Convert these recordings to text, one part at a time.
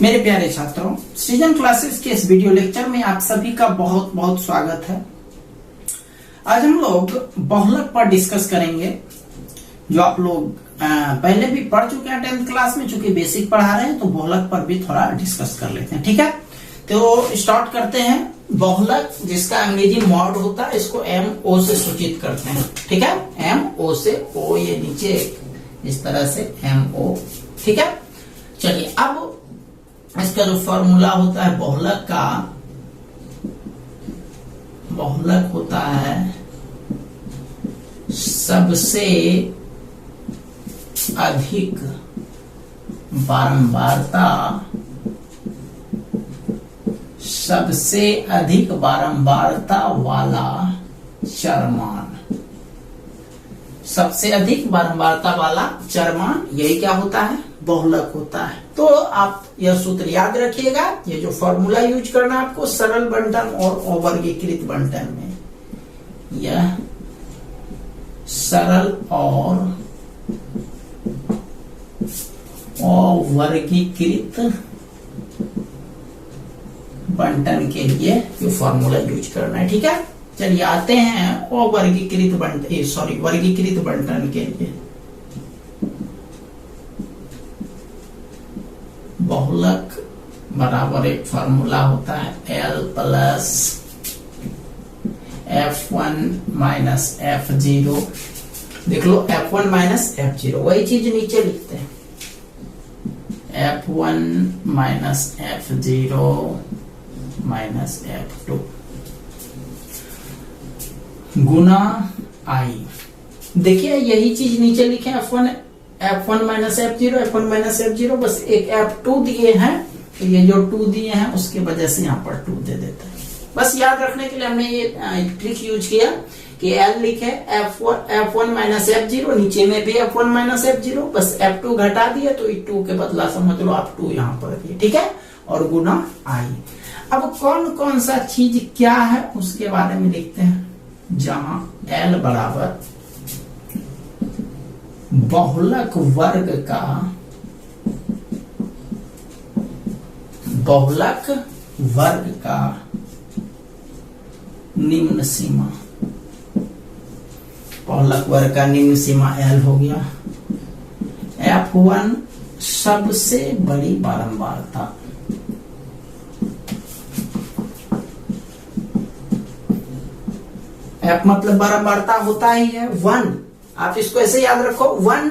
मेरे प्यारे छात्रों, सृजन क्लासेस के इस वीडियो लेक्चर में आप सभी का बहुत बहुत स्वागत है। आज हम लोग बहुलक पर डिस्कस करेंगे, जो आप लोग पहले भी पढ़ चुके हैं 10th क्लास में। चूंकि बेसिक पढ़ा रहे हैं तो बहुलक पर भी थोड़ा डिस्कस कर लेते हैं, ठीक है। तो स्टार्ट करते हैं। बहुलक जिसका अंग्रेजी मॉड होता है, इसको MO से सूचित करते हैं, ठीक है। MO से O, ये नीचे इस तरह से MO, ठीक है। चलिए, अब इसका जो फॉर्मूला होता है बहुलक का, बहुलक होता है सबसे अधिक बारंबारता, सबसे अधिक बारंबारता वाला चरमान। सबसे अधिक बारंबारता वाला चरमान, यही क्या होता है? बहुलक होता है। तो आप यह सूत्र याद रखिएगा। ये जो फॉर्मूला यूज करना है आपको सरल बंटन और अवर्गीकृत बंटन में, यह सरल और अवर्गीकृत बंटन के लिए ये फॉर्मूला यूज करना है, ठीक है। चलिए आते हैं अवर्गीकृत बंटन, सॉरी वर्गीकृत बंटन के लिए। बहुलक बराबर एक फॉर्मूला होता है L plus F1 minus F0। देख लो, F1 माइनस F0, वही चीज नीचे लिखते हैं। F1 minus F0 minus F2 Guna I। देखिए यही चीज नीचे लिखे, F1 minus F0, F1 minus F0, बस एक F2 दिए हैं, तो ये जो 2 दिए हैं उसके वजह से यहाँ पर 2 दे देते हैं। बस याद रखने के लिए हमने ये ट्रिक यूज किया कि L लिखे F1 माइनस F0, नीचे में भी F1 माइनस F0, बस F2 घटा दिए तो 2 के बदला समझ लो आप 2 यहाँ पर दिए, ठीक है, और गुना I। अब कौन कौन सा चीज क्या है उसके बारे में लिखते हैं। जहां L बराबर बहुलक वर्ग का, बहुलक वर्ग का निम्न सीमा, बहुलक वर्ग का निम्न सीमा L हो गया। F1 सबसे बड़ी बारंबारता, F मतलब बारंबारता होता ही है 1। आप इसको ऐसे याद रखो 1,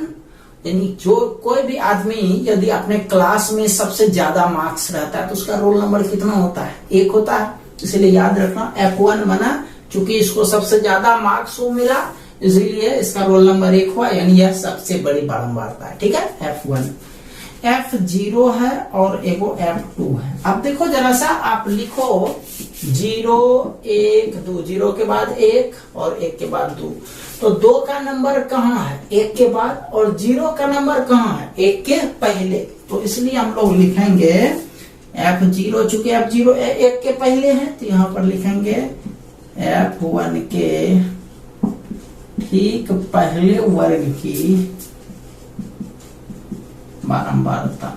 यानी जो कोई भी आदमी यदि अपने क्लास में सबसे ज्यादा मार्क्स रहता है तो उसका रोल नंबर कितना होता है? 1 होता है। इसलिए याद रखना F1 बना, चूंकि इसको सबसे ज्यादा मार्क्स मिला इसलिए इसका रोल नंबर 1 हुआ, यानी यह सबसे बड़ी बारंबारता है, ठीक है। F1, F0 है और एगो F2 है। अब देखो जरा सा, आप लिखो 0 1 2, 0 के बाद 1 और 1 के बाद 2, तो 2 का नंबर कहाँ है? 1 के बाद, और 0 का नंबर कहाँ है? 1 के पहले। तो इसलिए हम लोग लिखेंगे F0, चूंकि F0 1 के पहले है तो यहाँ पर लिखेंगे F1 के ठीक पहले वर्ग की बारंबारता।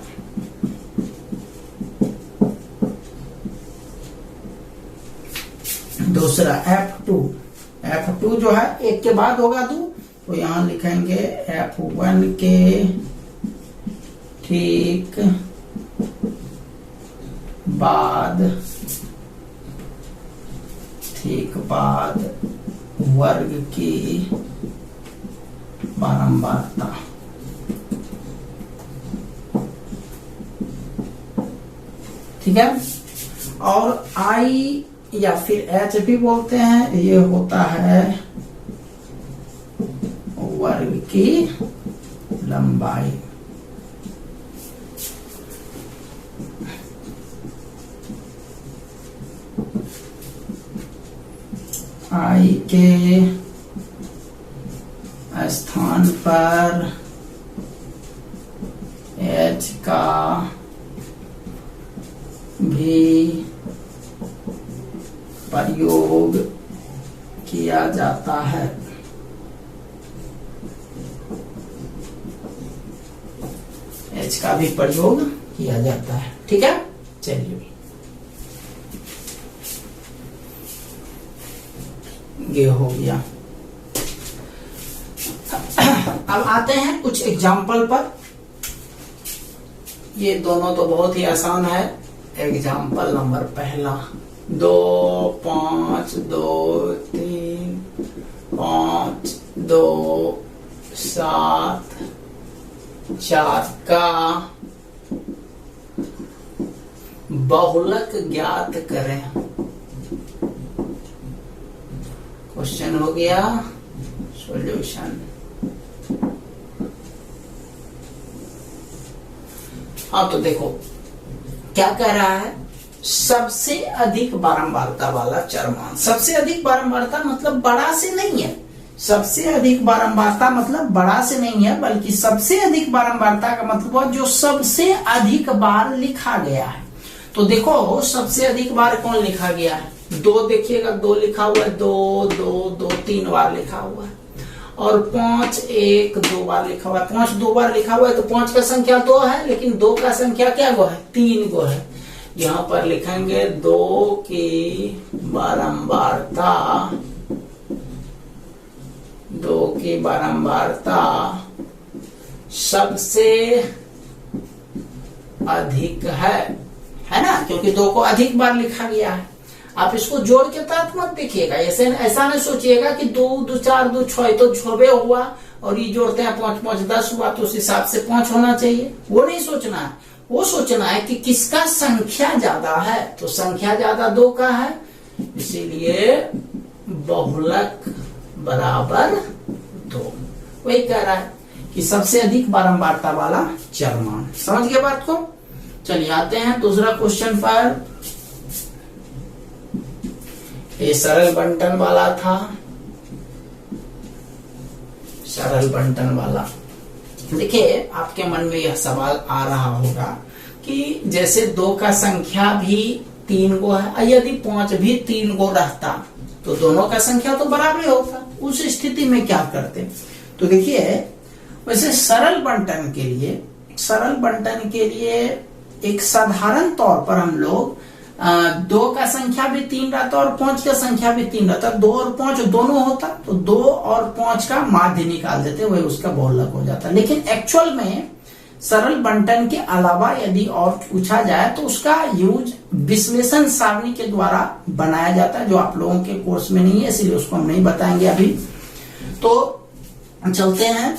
दूसरा F2 जो है 1 के बाद होगा 2, तो यहां लिखेंगे F1 के ठीक बाद वर्ग की बारंबारता। ठीक है। और I या फिर H भी बोलते हैं, ये होता है वर्ग की लंबाई। I के स्थान पर H का भी प्रयोग किया जाता है। H का भी प्रयोग किया जाता है। ठीक है, चलिए ये हो गया। अब आते हैं कुछ एग्जाम्पल पर। ये दोनों तो बहुत ही आसान है। एग्जाम्पल नंबर पहला, 2 5 2 3 5 2 7 4 का बहुलक ज्ञात करें। क्वेश्चन हो गया, सॉल्यूशन। हाँ तो देखो क्या कह रहा है, सबसे अधिक बारंबारता वाला चरमान। सबसे अधिक बारंबारता मतलब बड़ा से नहीं है, सबसे अधिक बारंबारता मतलब बड़ा से नहीं है, बल्कि सबसे अधिक बारंबारता का मतलब जो सबसे अधिक बार लिखा गया है। तो देखो सबसे अधिक बार कौन लिखा गया है, 2 देखिएगा, 2 लिखा हुआ है, 2 2 2 3 बार लिखा हुआ है। और 5 1 2 बार लिखा हुआ है। 5 2 बार लिखा हुआ है तो 5 का संख्या 2 है, लेकिन 2 का संख्या क्या गो है, 3 गो है। यहाँ पर लिखेंगे 2 की बारंबारता, 2 की बारंबारता सबसे अधिक है ना, क्योंकि 2 को अधिक बार लिखा गया है। आप इसको जोड़ के तहत मत देखिएगा, ऐसा नहीं सोचिएगा कि 2 2 4 2 6 तो 6 हुआ और ये जोड़ते हैं 5 5 10 हुआ तो उस हिसाब से 5 होना चाहिए। वो नहीं सोचना है, वो सोचना है कि किसका संख्या ज्यादा है। तो संख्या ज्यादा 2 का है, इसीलिए बहुलक बराबर 2। वही कह रहा है कि सबसे अधिक बारंबारता वाला चरमान। समझ गए बात को। चलिए आते हैं दूसरा क्वेश्चन पर। ये सरल बंटन वाला था, सरल बंटन वाला। देखिए आपके मन में यह सवाल आ रहा होगा कि जैसे 2 का संख्या भी 3 गो है, यदि 5 भी 3 गो रहता तो दोनों का संख्या तो बराबर होता, उस स्थिति में क्या करते। तो देखिए वैसे सरल बंटन के लिए एक साधारण तौर पर हम लोग 2 का संख्या भी 3 रहता और 5 का संख्या भी 3 रहता, 2 और 5 दोनों होता, तो 2 और 5 का माध्य निकाल देते, वही उसका बहुलक हो जाता। लेकिन एक्चुअल में सरल बंटन के अलावा यदि और पूछा जाए तो उसका यूज विश्लेषण सारणी के द्वारा बनाया जाता है, जो आप लोगों के कोर्स में नहीं है, इसलिए उसको हम नहीं बताएंगे अभी। तो चलते हैं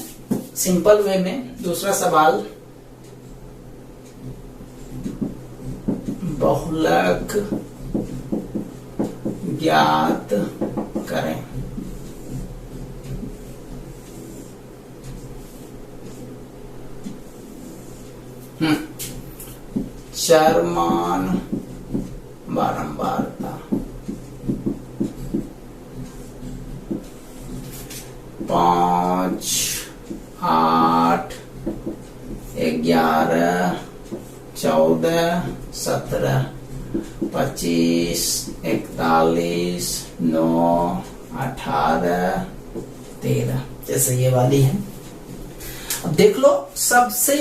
सिंपल वे में। दूसरा सवाल, बहुलक ज्ञात करें। चरमान बारंबारता 5 8 11 14 17 25 41 9 18 13, जैसे ये वाली है। अब देख लो सबसे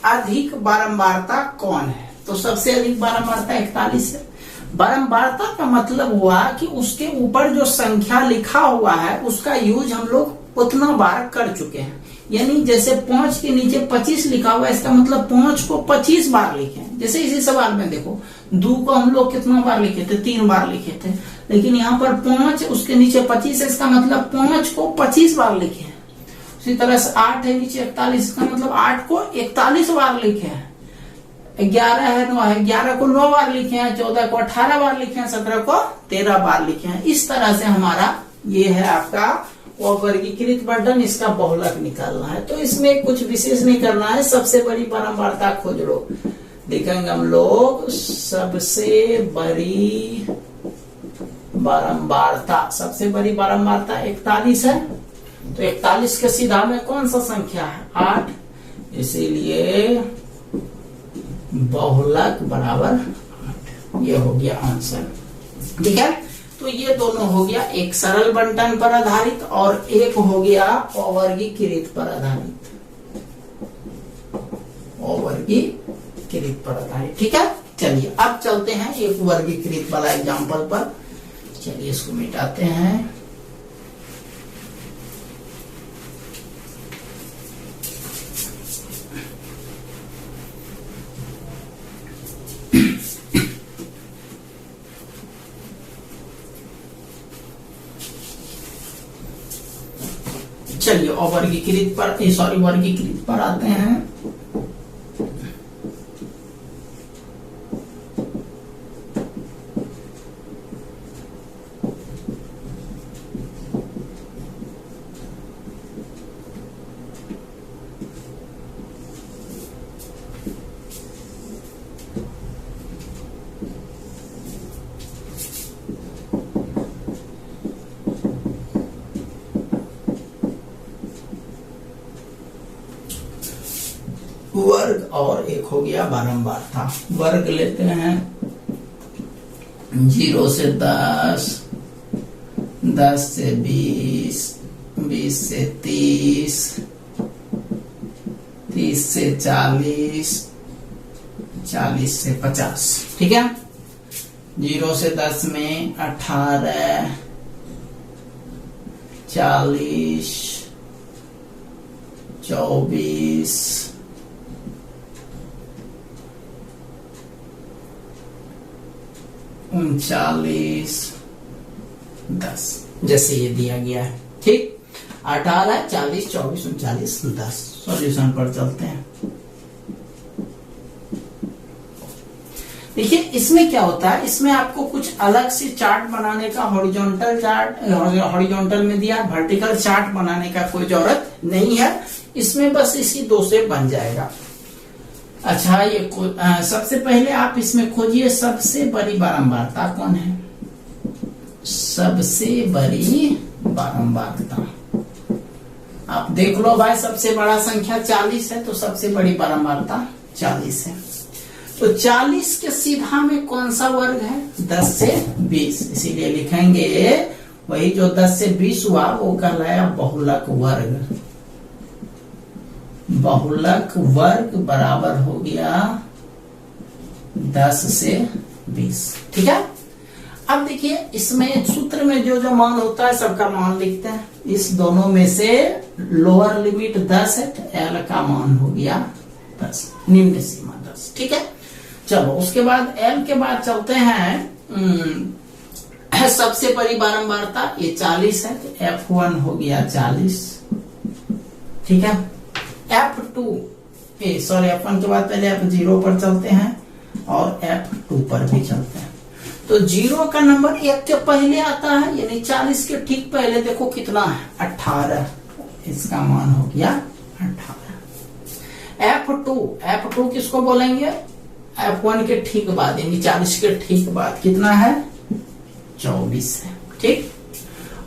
अधिक बारंबारता कौन है। तो सबसे अधिक बारंबारता 41 है। बारंबारता का मतलब हुआ कि उसके ऊपर जो संख्या लिखा हुआ है उसका यूज हम लोग उतना बार कर चुके हैं। यानी जैसे 5 के नीचे 25 लिखा हुआ है, इसका मतलब 5 को 25 बार लिखे। जैसे इसी सवाल में देखो 2 को हम लोग कितना बार लिखे थे, 3 बार लिखे थे, लेकिन यहाँ पर 5 उसके नीचे 25 है, इसका मतलब 5 को 25 बार लिखे हैं। उसी तरह से 8 है नीचे 41, इसका मतलब 8 को 41 बार लिखे हैं। 11 है 9 है, 11 को 9 बार लिखे हैं, 14 को 18 बार लिखे हैं, 17 को 13 बार लिखे हैं। इस तरह से हमारा ये है आपका वर्गीकृत बंटन, इसका बहुलक निकालना है। तो इसमें कुछ विशेष नहीं करना है, सबसे बड़ी बारंबारता खोज लो। लिखेंगे हम लोग सबसे बड़ी बारंबारता, सबसे बड़ी बारंबारता 41 है। तो 41 के सीधा में कौन सा संख्या है, 8, इसीलिए बहुलक बराबर 8। ये हो गया आंसर। ठीक है, तो ये दोनों हो गया, एक सरल बंटन पर आधारित और एक हो गया अवर्गीकृत पर आधारित। अवर्गीकृत वर्गीकृत पड़ता है। ठीक है, चलिए अब चलते हैं एक वर्गीकृत वाला एग्जाम्पल पर। चलिए इसको मिटाते हैं। चलिए और वर्गीकृत पर आते हैं। वर्ग और एक हो गया बारंबारता। वर्ग लेते हैं 0 से 10, 10 से 20, 20 से 30, 30 से 40, 40 से 50। ठीक है, 0 से 10 में 18, 40, 24, 39, 10 जैसे ये दिया गया है। ठीक, 18, 40, 24, 39, 10। सॉल्यूशन पर चलते हैं। देखिए इसमें क्या होता है, इसमें आपको कुछ अलग से चार्ट बनाने का, हॉरिजॉन्टल चार्ट, हॉरिजॉन्टल में दिया, वर्टिकल चार्ट बनाने का कोई जरूरत नहीं है। इसमें बस इसी दो से बन जाएगा। अच्छा, ये सबसे पहले आप इसमें खोजिए सबसे बड़ी बारंबारता कौन है। सबसे बड़ी बारंबारता आप देख लो भाई, सबसे बड़ा संख्या 40 है तो सबसे बड़ी बारंबारता 40 है। तो 40 के सीधा में कौन सा वर्ग है, 10 से 20, इसीलिए लिखेंगे वही जो 10 से 20 हुआ वो कहलाया बहुलक वर्ग। बहुलक वर्ग बराबर हो गया 10 से 20। ठीक है, अब देखिए इसमें सूत्र में जो जो मान होता है सबका मान लिखते हैं। इस दोनों में से लोअर लिमिट 10 है, एल का मान हो गया 10, निम्न सीमा 10। ठीक है, चलो उसके बाद एल के बाद चलते हैं सबसे बड़ी बारंबारता, ये 40 है तो F1 हो गया 40। ठीक है, F2 सॉरी F1 के बाद पहले F0 पर चलते हैं और F2 पर भी चलते हैं। तो 0 का नंबर 1 के पहले आता है, यानी 40 के ठीक पहले देखो कितना है, 18, इसका मान हो गया 18। F2 किसको बोलेंगे, F1 के ठीक बाद, यानी 40 के ठीक बाद कितना है, 24 है। ठीक,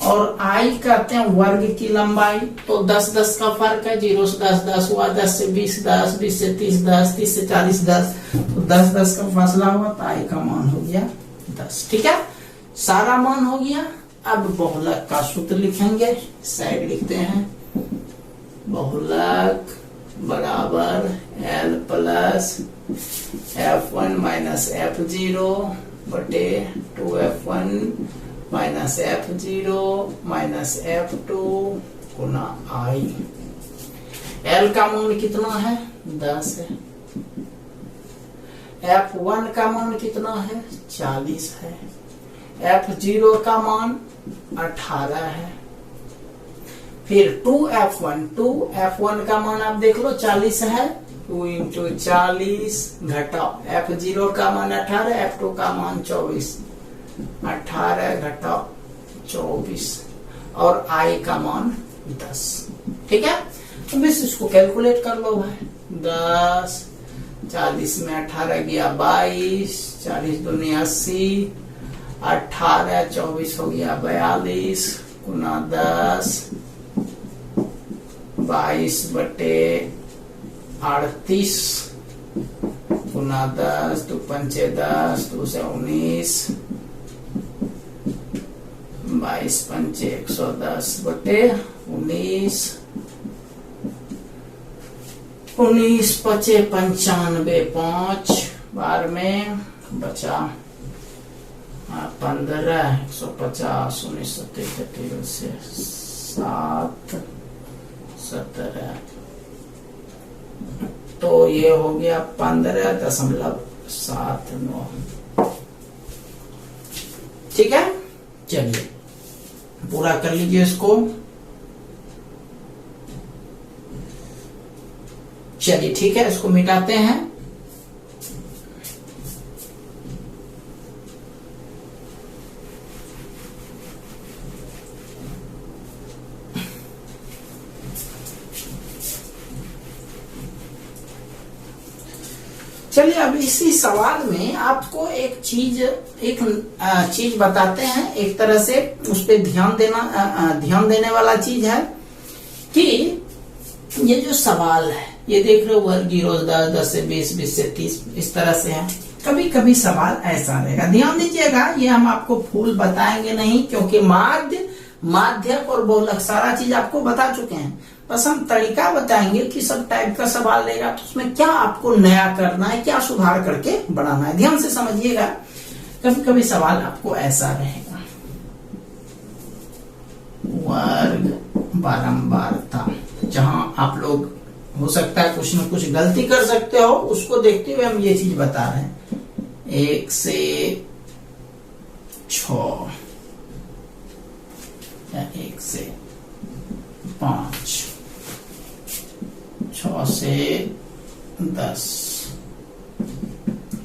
और I कहते हैं वर्ग की लंबाई। तो 10-10 का फर्क है, 0 से 10-10 हुआ, 10 से 20 10, 20 से 30 10, 30 से 40 10, तो 10-10 का फासला हुआ तो I का मान हो गया 10। ठीक है, सारा मान हो गया। अब बहुलक का सूत्र लिखेंगे, साइड लिखते हैं। बहुलक बराबर L plus F1 minus F0 बटे 2F1 minus F0 minus F2 Guna I। L का मान कितना है, 10 है। F1 का मान कितना है, 40 है। F0 का मान 18 है। फिर 2F1 का मान आप देख लो 40 है, 2 इंटू 40 घटाओ F0 का मान 18, F2 का मान 24, 18 घटाओ 24 और I का मान 10। ठीक है, तो बस इसको कैलकुलेट कर लो भाई। 10, 40 में 18 गया 22, 40 दूनी 80, 18 24 हो गया 42 गुना 10, 22 बटे 38 गुना 10, 2 पंचे 10, 2 से 19, 22 पंचे 110 बटे 19, 19 पचे 95, 5 बार में बचा 15, 150, 19 से 7, 17, तो ये हो गया 15.79। ठीक है, चलिए पूरा कर लीजिए इसको। चलिए ठीक है, इसको मिटाते हैं। चलिए अब इसी सवाल में आपको एक चीज बताते हैं, एक तरह से उस पर ध्यान देने वाला चीज है कि ये जो सवाल है, ये देख रहे हो वर्ग 0, 10, 10 से 20, 20 से 30, इस तरह से है। कभी कभी सवाल ऐसा रहेगा, ध्यान दीजिएगा, ये हम आपको फुल बताएंगे नहीं, क्योंकि माध्यक और बहुलक सारा चीज आपको बता चुके हैं। बस हम तरीका बताएंगे कि सब टाइप का सवाल रहेगा, तो उसमें क्या आपको नया करना है, क्या सुधार करके बढ़ाना है, ध्यान से समझिएगा। कभी कभी सवाल आपको ऐसा रहेगा, वर्ग बारंबारता, जहां आप लोग हो सकता है कुछ न कुछ गलती कर सकते हो, उसको देखते हुए हम ये चीज बता रहे हैं। 1 से 6 या 1 से 5, 6 से 10,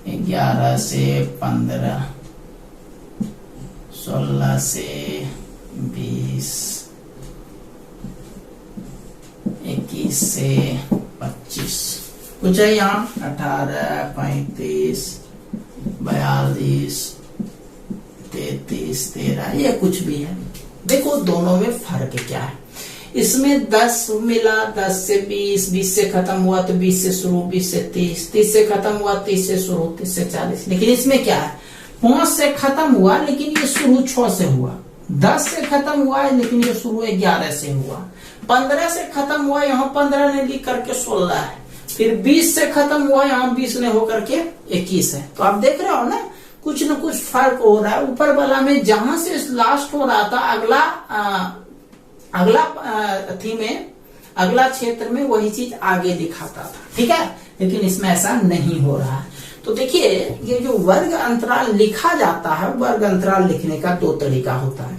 11 से 15, 16 से 20, 21 से 25, कुछ है यहाँ 18, 35, 42, 33, 13, ये कुछ भी है। देखो दोनों में फर्क क्या है। इसमें 10 मिला, 10 से 20, 20 से खत्म हुआ तो 20 से शुरू, 20 से 30, 30 से खत्म हुआ 30 से शुरू, 30 से 40। लेकिन इसमें क्या है, 5 से खत्म हुआ लेकिन ये शुरू 6 से हुआ, 10 से खत्म हुआ है लेकिन ये शुरू 11 से हुआ, 15 से खत्म हुआ, यहाँ 15 ने लिख करके 16 है, फिर 20 से खत्म हुआ, यहाँ 20 ने होकर के 21 है। तो आप देख रहे हो ना, कुछ न कुछ फर्क हो रहा है। ऊपर वाला में जहां से लास्ट हो रहा था, अगला क्षेत्र में वही चीज आगे दिखाता था, ठीक है, लेकिन इसमें ऐसा नहीं हो रहा है। तो देखिए, ये जो वर्ग अंतराल लिखा जाता है, वर्ग अंतराल लिखने का 2 तरीका होता है,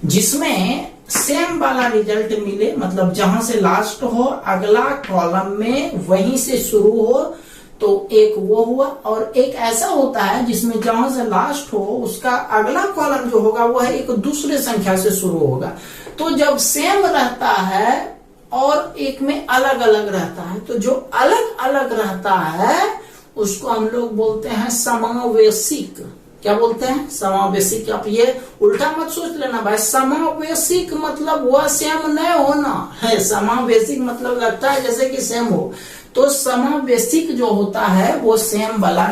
जिसमें सेम वाला रिजल्ट मिले, मतलब जहां से लास्ट हो अगला कॉलम में वहीं से शुरू हो, तो एक वो हुआ, और एक ऐसा होता है जिसमें जहां से लास्ट हो उसका अगला कॉलम जो होगा वो है एक दूसरे संख्या से शुरू होगा। तो जब सेम रहता है और एक में अलग अलग रहता है, तो जो अलग अलग रहता है उसको हम लोग बोलते हैं समावेशिक। क्या बोलते हैं? समावेशिक। आप ये उल्टा मत सोच लेना भाई, समावेशिक मतलब वह सेम नहीं होना है, समावेशिक मतलब लगता है जैसे कि सेम हो। तो समावेशिक जो होता है वो सेम वाला,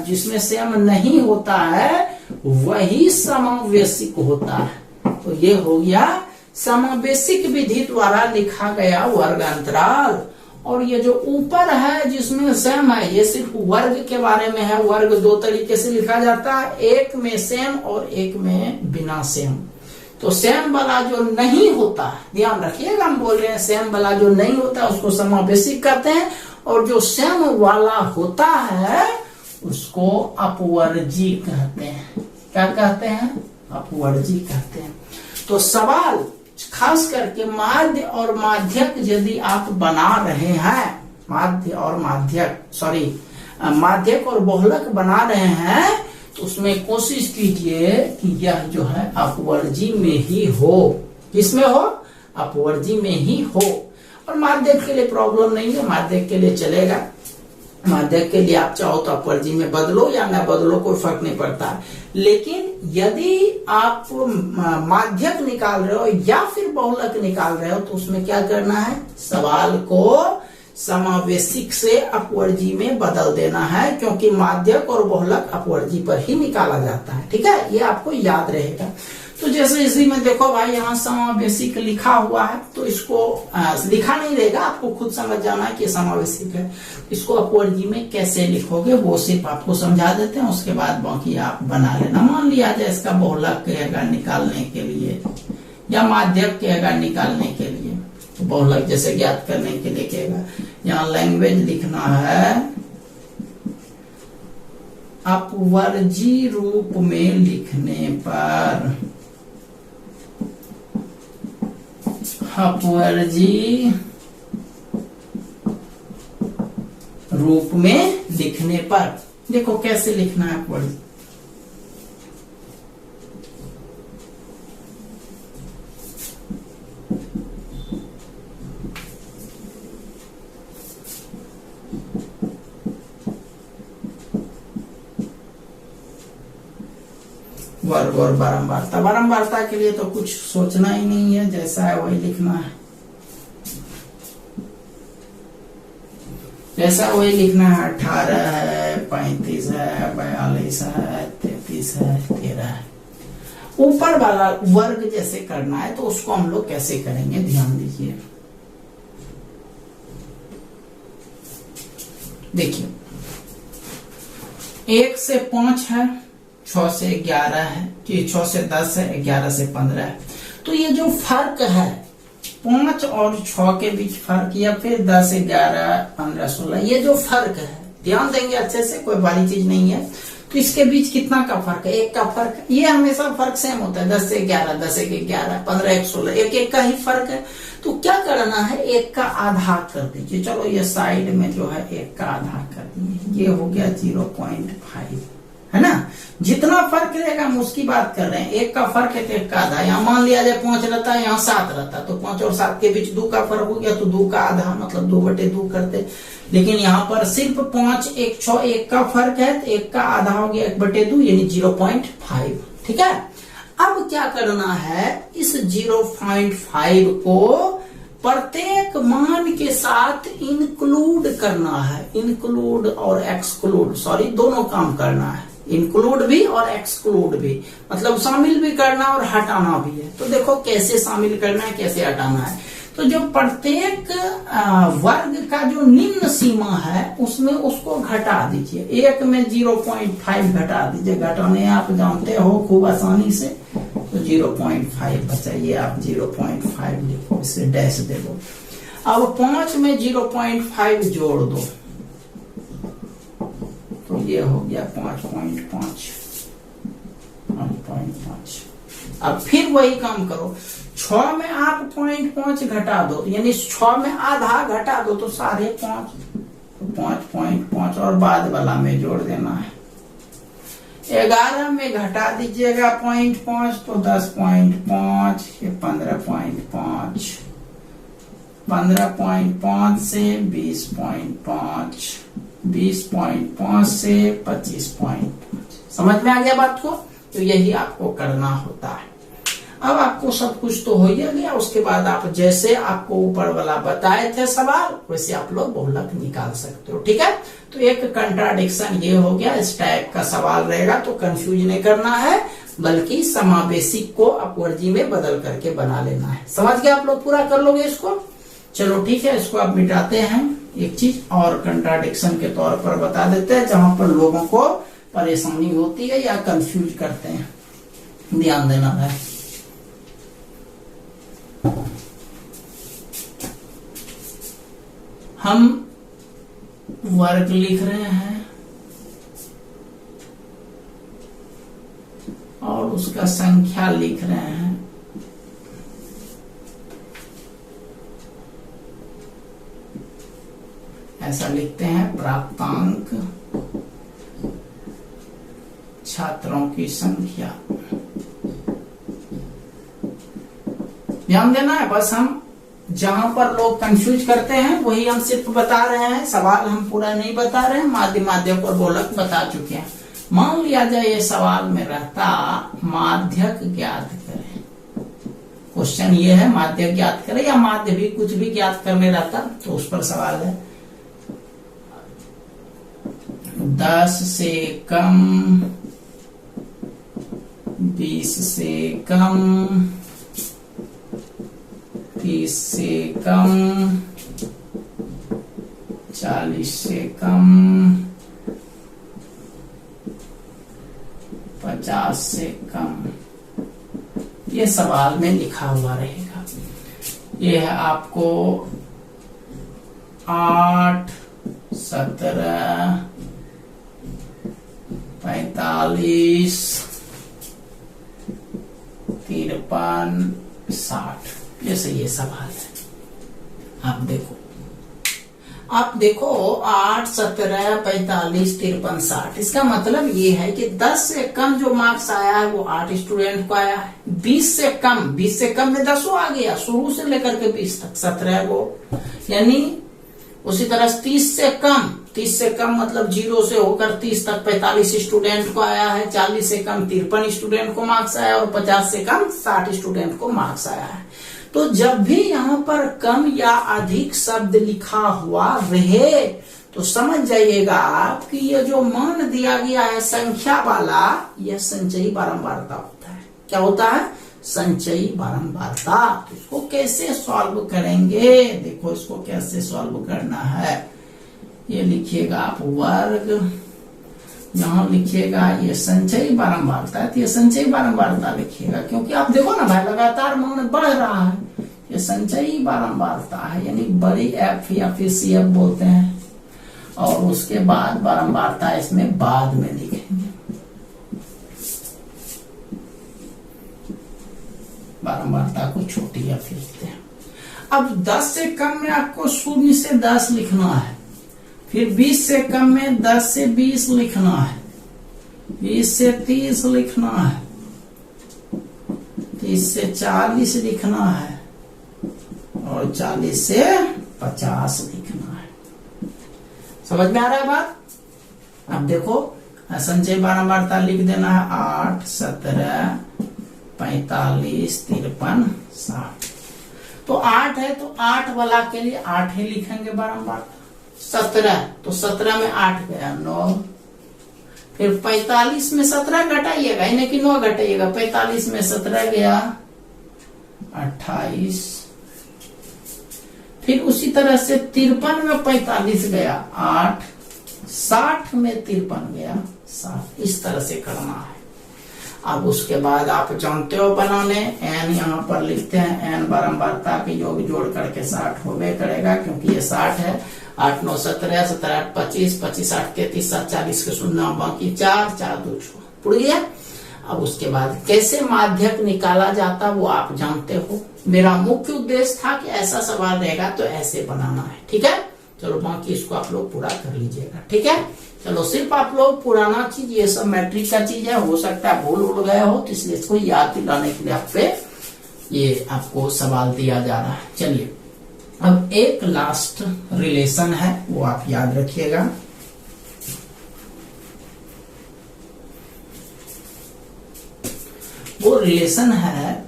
जिसमें सेम नहीं होता है वही समावेशिक होता है। तो ये हो गया समावेशिक विधि द्वारा लिखा गया वर्ग अंतराल। और ये जो ऊपर है जिसमें सेम है, ये सिर्फ वर्ग के बारे में है। वर्ग 2 तरीके से लिखा जाता है, एक में सेम और एक में बिना सेम। तो सेम वाला जो नहीं होता है, ध्यान रखिएगा, हम बोल रहे हैं सेम वाला जो नहीं होता है उसको समावेशिक कहते हैं, और जो सेम वाला होता है उसको अपवर्जी कहते हैं। क्या कहते हैं? अपवर्जी कहते हैं। तो सवाल खास करके माध्य और माध्यक यदि आप बना रहे हैं, माध्यक और बहुलक बना रहे हैं, तो उसमें कोशिश कीजिए कि यह जो है अपवर्जी में ही हो। किसमें हो? अपवर्जी में ही हो। और माध्यक के लिए प्रॉब्लम नहीं है, माध्यक के लिए चलेगा। माध्यक के लिए आप चाहो तो अपवर्जी में बदलो या न बदलो, कोई फर्क नहीं पड़ता। लेकिन यदि आप माध्यक निकाल रहे हो या फिर बहुलक निकाल रहे हो, तो उसमें क्या करना है? सवाल को समावेशिक से अपवर्जी में बदल देना है, क्योंकि माध्यक और बहुलक अपवर्जी पर ही निकाला जाता है। ठीक है, ये आपको याद रहेगा। तो जैसे इसी में देखो भाई यहाँ समावेशिक लिखा हुआ है, तो इसको लिखा नहीं रहेगा, आपको खुद समझ जाना है कि समावेशिक है। इसको अपवर्जी में कैसे लिखोगे वो सिर्फ आपको समझा देते हैं, उसके बाद बाकी आप बना लेना। मान लिया जाए इसका बहुलक कहेगा निकालने के लिए या माध्यक कहेगा निकालने के लिए, तो बहुलक जैसे ज्ञात करने के लिए कहेगा। यहाँ लैंग्वेज लिखना है अपवर्जी रूप में लिखने पर, अपवर्जी रूप में लिखने पर देखो कैसे लिखना है अपवर्जी। वर्ग और बारंबारता, बारंबारता के लिए तो कुछ सोचना ही नहीं है, जैसा है वही लिखना है, जैसा वही लिखना है। 18 है, 35 है, 42 है, 33 है, 13 है। ऊपर वाला वर्ग जैसे करना है तो उसको हम लोग कैसे करेंगे ध्यान दीजिए। देखिए 1 से 5 है, 6 से 11 है, 6 से 10 है, 11 से 15 है। तो ये जो फर्क है 5 और 6 के बीच फर्क, या फिर 10, 11, 15, 16, ये जो फर्क है ध्यान देंगे अच्छे से, कोई बड़ी चीज नहीं है। तो इसके बीच कितना का फर्क है? 1 का फर्क। ये हमेशा फर्क सेम होता है, 10 से 11, 10 से 11, 15, 1, 16, एक का ही फर्क है। तो क्या करना है, 1 का आधा कर दीजिए। चलो ये साइड में जो है 1 का आधा कर दीजिए, ये हो गया 0.5, है ना। जितना फर्क रहेगा हम उसकी बात कर रहे हैं। 1 का फर्क है तो 1 का आधा। यहाँ मान लिया जाए 5 रहता है, यहाँ 7 रहता, तो 5 और 7 के बीच 2 का फर्क हो गया, तो 2 का आधा मतलब 2/2 करते। लेकिन यहाँ पर सिर्फ 5, 1, 6, 1 का फर्क है, तो 1 का आधा हो गया 1/2 यानी 0.5। ठीक है। अब क्या करना है, इस 0.5 को प्रत्येक मान के साथ इंक्लूड करना है। इंक्लूड और एक्सक्लूड, सॉरी, दोनों काम करना है। इंक्लूड भी और एक्सक्लूड भी, मतलब शामिल भी करना और हटाना भी है। तो देखो कैसे शामिल करना है, कैसे हटाना है। तो जो प्रत्येक वर्ग का जो निम्न सीमा है उसमें उसको घटा दीजिए। 1 में 0.5 घटा दीजिए, घटाने आप जानते हो खूब आसानी से। तो 0.5 बचाइए आप, 0.5 लिखो, इसे डैश दे दो। अब 5 में 0.5 जोड़ दो, तो ये हो गया 5.5। अब फिर वही काम करो, 6 में आप 0.5 घटा दो, यानी 6 में आधा घटा दो तो 5.5, तो 5.5 और बाद वाला में जोड़ देना है। 11 में घटा दीजिएगा 0.5 तो 10.5, ये 15.5, 15.5 से 20.5, 20.5 से 25.5। समझ में आ गया बात को? तो यही आपको करना होता है। अब आपको सब कुछ तो हो ही गया, उसके बाद आप जैसे आपको ऊपर वाला बताए थे सवाल, वैसे आप लोग बहुलक निकाल सकते हो। ठीक है। तो एक कंट्राडिक्शन ये हो गया, इस टाइप का सवाल रहेगा तो कंफ्यूज नहीं करना है, बल्कि समावेशिक को अपवर्जी में बदल करके बना लेना है। समझ गए आप लोग? पूरा कर लोगे इसको? चलो ठीक है, इसको आप मिटाते हैं। एक चीज और कंट्राडिक्शन के तौर पर बता देते हैं, जहां पर लोगों को परेशानी होती है या कंफ्यूज करते हैं, ध्यान देना है। हम वर्ग लिख रहे हैं और उसका संख्या लिख रहे हैं। ऐसा लिखते हैं, प्राप्तांक, छात्रों की संख्या। ध्यान देना है, बस हम जहां पर लोग कंफ्यूज करते हैं वही हम सिर्फ बता रहे हैं, सवाल हम पूरा नहीं बता रहे हैं। माध्यक और बहुलक बता चुके हैं। मान लिया जाए ये सवाल में रहता माध्यक ज्ञात करें, क्वेश्चन ये है माध्यक ज्ञात करें, या माध्य भी कुछ भी ज्ञात करने रहता तो उस पर सवाल है। 10 से कम 20 से कम, 30 से कम, 40 से कम, 50 से कम, ये सवाल में लिखा हुआ रहेगा। ये है आपको 8, 17, 45, 53, 60, जैसे ये सवाल है। आप देखो 8, 17, 45, 53, 60, इसका मतलब ये है कि 10 से कम जो मार्क्स आया है वो 8 स्टूडेंट को आया है। 20 से कम में 10 आ गया, शुरू से लेकर के 20 तक 17 को, यानी उसी तरह 30 से कम मतलब 0 से होकर 30 तक 45 स्टूडेंट को आया है। 40 से कम 53 स्टूडेंट को मार्क्स आया और 50 से कम 60 स्टूडेंट को मार्क्स आया है। तो जब भी यहाँ पर कम या अधिक शब्द लिखा हुआ रहे तो समझ जाइएगा आप कि ये जो मान दिया गया है संख्या वाला, यह संचयी बारंबारता होता है। क्या होता है? संचयी बारंबारता। तो इसको कैसे सॉल्व करेंगे? देखो इसको कैसे सॉल्व करना है, ये लिखिएगा आप वर्ग, यहाँ लिखिएगा ये संचयी बारंबारता है, तो ये संचयी बारंबारता लिखिएगा, क्योंकि आप देखो ना भाई लगातार मान बढ़ रहा है। ये संचयी बारंबारता है, यानी बड़ी एफ या फिर सी एफ बोलते हैं, और उसके बाद बारंबारता इसमें बाद में लिखेंगे। बारंबारता को छोटी एफ लिखते हैं। अब 10 से कम में आपको 0 से 10 लिखना है, फिर 20 से कम में 10 से 20 लिखना है, 20 से 30 लिखना है, 30 से 40 लिखना है, और 40 से 50 लिखना है। समझ में आ रहा है बात? अब देखो संचय बारंबारता लिख देना है 8, 17, 45, 53, 60। तो 8 है तो 8 वाला के लिए 8 ही लिखेंगे बारंबारता। 17 तो 17 में 8 गया 9, फिर 45 में 17 घटाइएगा, यानी कि 9 घटाइएगा, 45 में 17 गया 28, फिर उसी तरह से 53 में 45 गया 8, 60 में 53 गया 7। इस तरह से करना है। अब उसके बाद आप जानते हो बनाने, n यहाँ पर लिखते हैं, n बारंबारता के योग जोड़ करके 60 होवे करेगा, क्योंकि ये 60 है। 8, 9, 17, 17, 8, 25, 25, 8, 33, 7, 40 के शून्य बाकी 4, 4, 2 पुड़ गया। अब उसके बाद कैसे माध्यक निकाला जाता वो आप जानते हो। मेरा मुख्य उद्देश्य था कि ऐसा सवाल रहेगा तो ऐसे बनाना है, ठीक है। चलो बाकी इसको आप लोग पूरा कर लीजिएगा, ठीक है। चलो सिर्फ आप लोग पुराना चीज, ये सब मैट्रिक का चीज है, हो सकता है भूल उड़ गया हो, तो इसलिए इसको याद दिलाने के लिए आप पे ये आपको सवाल दिया जा रहा है। चलिए अब एक लास्ट रिलेशन है, वो आप याद रखिएगा। वो रिलेशन है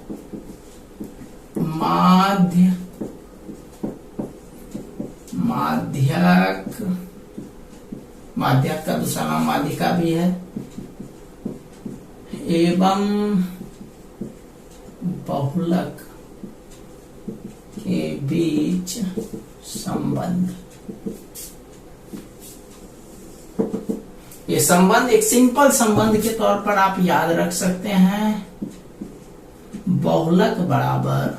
माध्यक का दूसरा नाम माध्यिका भी है, एवं बहुलक के बीच संबंध। ये संबंध एक सिंपल संबंध के तौर पर आप याद रख सकते हैं। बहुलक बराबर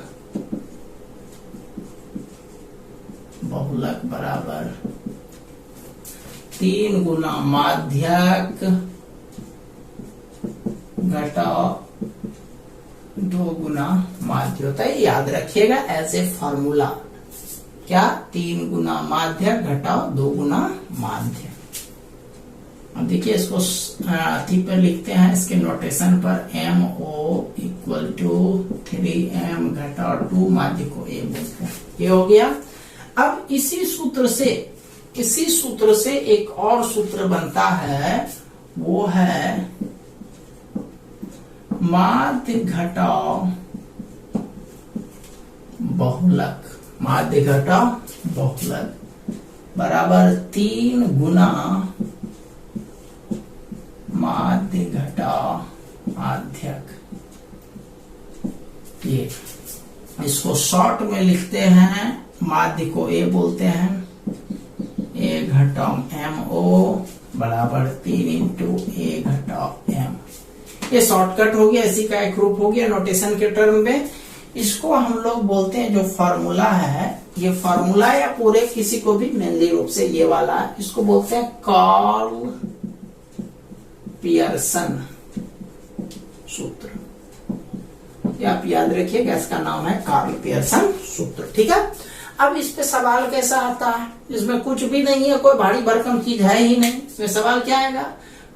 3 गुना माध्यक घटाओ 2 गुना माध्य होता है। याद रखिएगा एज ए फॉर्मूला। क्या? 3 गुना माध्यक घटाओ 2 गुना माध्य। अब देखिए इसको अथी पर लिखते हैं, इसके नोटेशन पर MO इक्वल टू 3M घटाओ 2 माध्य को A बोलते हैं। ये हो गया। अब इसी सूत्र से एक और सूत्र बनता है, वो है माध्य घटाओ बहुलक। माध्य घटाओ बहुलक बराबर 3 गुना माध्य घटाओ माध्यक। ये इसको शॉर्ट में लिखते हैं, माध्य को ए बोलते हैं, ए घटाओ एम ओ बराबर 3 इंटू ए घटाओ एम। ये शॉर्टकट हो गया, इसी का एक रूप हो गया नोटेशन के टर्म में। इसको हम लोग बोलते हैं, जो फॉर्मूला है, ये फॉर्मूला या पूरे किसी को भी मेनली रूप से ये वाला, इसको बोलते हैं कार्ल पियर्सन सूत्र। ये आप याद रखिएगा, इसका नाम है कार्ल पियर्सन सूत्र। ठीक है, अब इस पे सवाल कैसा आता है? इसमें कुछ भी नहीं है, कोई भारी भरकम चीज है ही नहीं। इसमें सवाल क्या आएगा?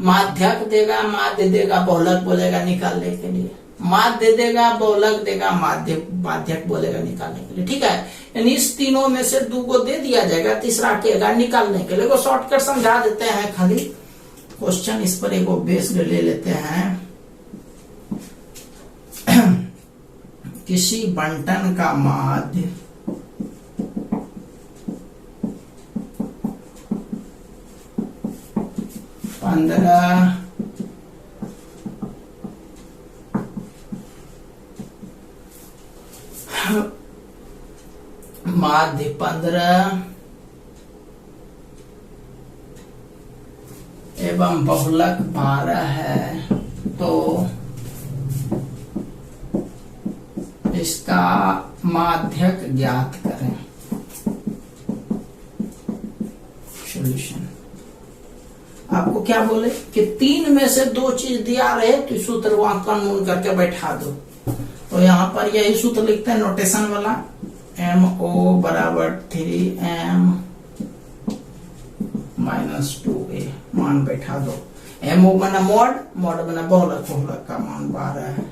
माध्यक देगा, माध्य देगा, बहुलक बोलेगा निकालने के लिए, माध्य देगा, बहुलक देगा, माध्यक बोलेगा निकालने के लिए। ठीक है, यानी इस तीनों में से 2 को दे दिया जाएगा, तीसरा केगा निकालने के लिए। शॉर्टकट समझा देते हैं खाली क्वेश्चन, इस पर एक बेस्ड ले लेते हैं। किसी बंटन का माध्य माध्य 15 एवं बहुलक 12 है, तो इसका माध्यक ज्ञात करें। सॉल्यूशन आपको क्या बोले कि 3 में से 2 चीज दिया रहे तो सूत्र वहां कानून करके बैठा दो। तो यहाँ पर यही सूत्र लिखते हैं नोटेशन वाला, एम ओ बराबर 3m माइनस 2a, मान बैठा दो। एम ओ बना मोड, मोड बना बहुलक, बहुलक का मान 12 है।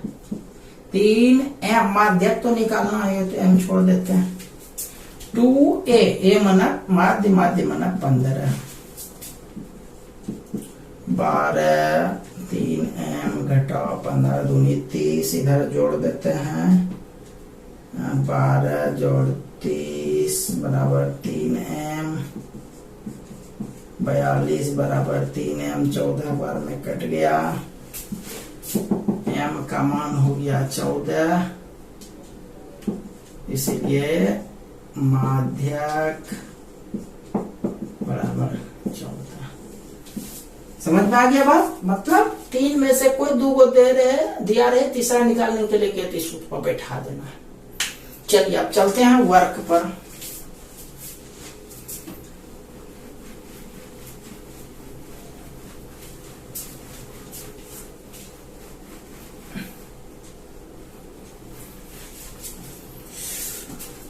3m माध्यक तो निकालना है, तो m छोड़ देते हैं। 2a, ए मनक माध्य, माध्य मनक 15, 12 3m घटाओ 15 दूनी 30, इधर जोड़ देते हैं। 12 जोड़ 30 बराबर 3m, 42 बराबर 3m, 14 बार में कट गया, m का मान हो गया 14, इसीलिए माध्यक बराबर 14। समझ में आ गया बात? मतलब 3 में से कोई 2 को दिया रहे, तीसरा निकालने के लिए कहते सूत्र पर बैठा देना है। चलिए अब चलते हैं वर्क पर।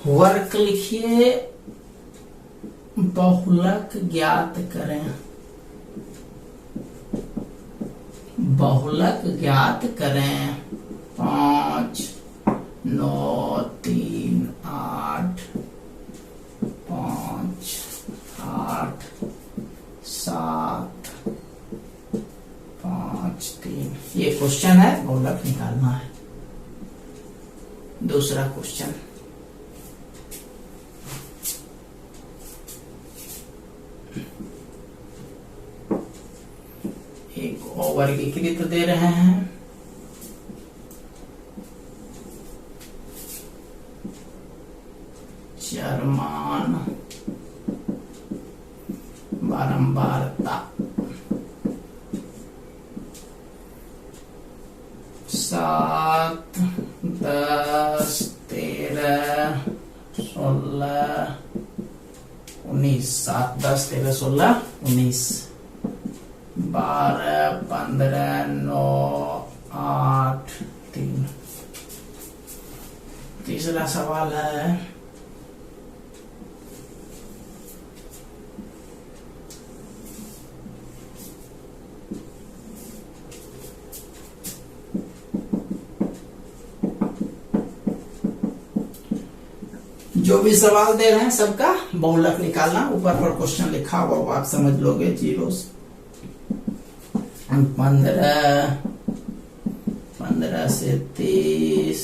वर्क लिखिए, बहुलक ज्ञात करें। बहुलक ज्ञात करें 5 9 3 8 5 8 7 5 3। ये क्वेश्चन है, बहुलक निकालना है। दूसरा क्वेश्चन, एक वर्गीकृत दे रहे हैं, चरमान बारंबारता 7 10 13 16 19, 7 10 13 16 19, 12 15 9 8 3। तीसरा सवाल है, जो भी सवाल दे रहे हैं सबका बहुलक निकालना। ऊपर पर क्वेश्चन लिखा हुआ वो आप समझ लोगे। 0 15 से 30,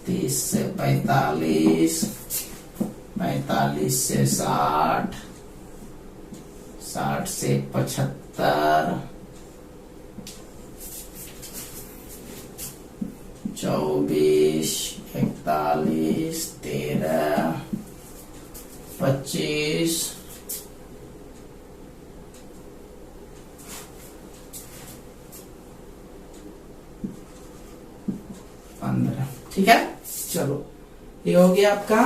30 से 45, 45 से 60, 60 से 75, 24 25, 15। ठीक है, चलो ये हो गया आपका।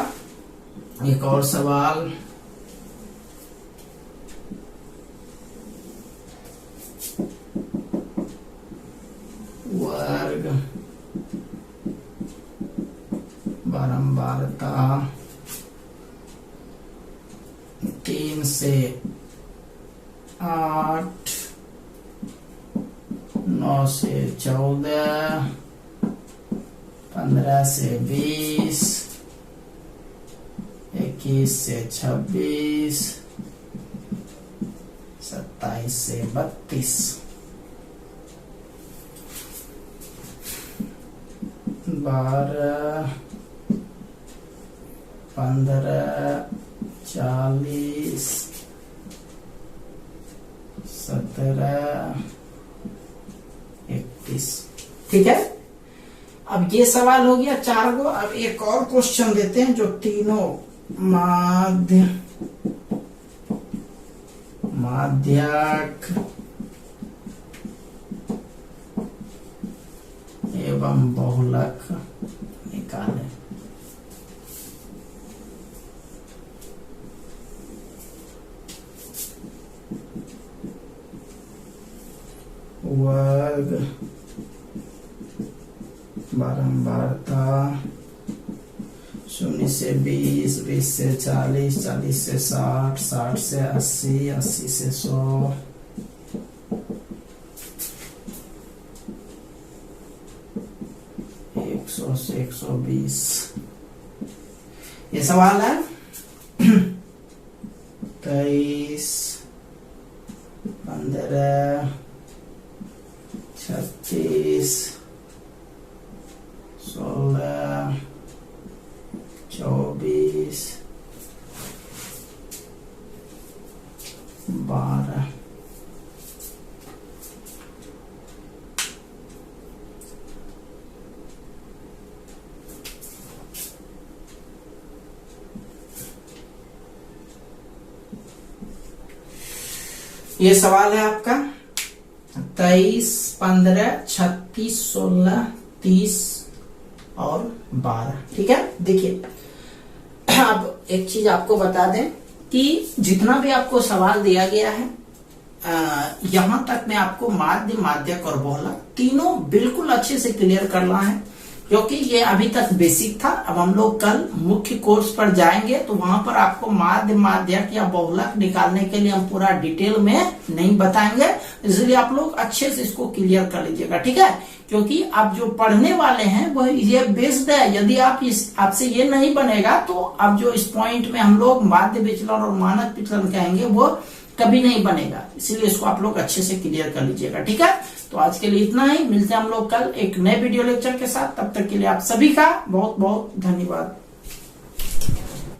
एक और सवाल, वर्ग बारंबारता 3 से 8, 9 से 14, 15 से 20, 21 से 26, 27 से 32। 12, 15, 40, 17, 31। ठीक है, अब ये सवाल हो गया 4 गो। अब एक और क्वेश्चन देते हैं जो तीनों माध्यक एवं बहुलक निकालें। वर्ग बारंबारता 0 से 20, 20 से 40, 40 से 60, 60 से 80, 80 से 100, 100 से 120। ये सवाल है 23, 15, 36, 16, 24, 12। ये सवाल है आपका 23, 15, 36, 16, 30 और 12। ठीक है, देखिए अब एक चीज आपको बता दें कि जितना भी आपको सवाल दिया गया है यहां तक में आपको माध्य, माध्यक और बहुलक तीनों बिल्कुल अच्छे से क्लियर करना है, क्योंकि ये अभी तक बेसिक था। अब हम लोग कल मुख्य कोर्स पर जाएंगे तो वहां पर आपको माध्य, माध्यक या बहुलक निकालने के लिए हम पूरा डिटेल में नहीं बताएंगे, इसलिए आप लोग अच्छे से इसको क्लियर कर लीजिएगा। ठीक है, क्योंकि आप जो पढ़ने वाले हैं वो ये बेस्ड है। यदि आपसे ये नहीं बनेगा तो अब जो इस पॉइंट में हम लोग माध्य विचलन और मानक विचलन कहेंगे वो कभी नहीं बनेगा, इसीलिए इसको आप लोग अच्छे से क्लियर कर लीजिएगा। ठीक है, तो आज के लिए इतना ही, मिलते हैं हम लोग कल एक नए वीडियो लेक्चर के साथ। तब तक के लिए आप सभी का बहुत बहुत धन्यवाद।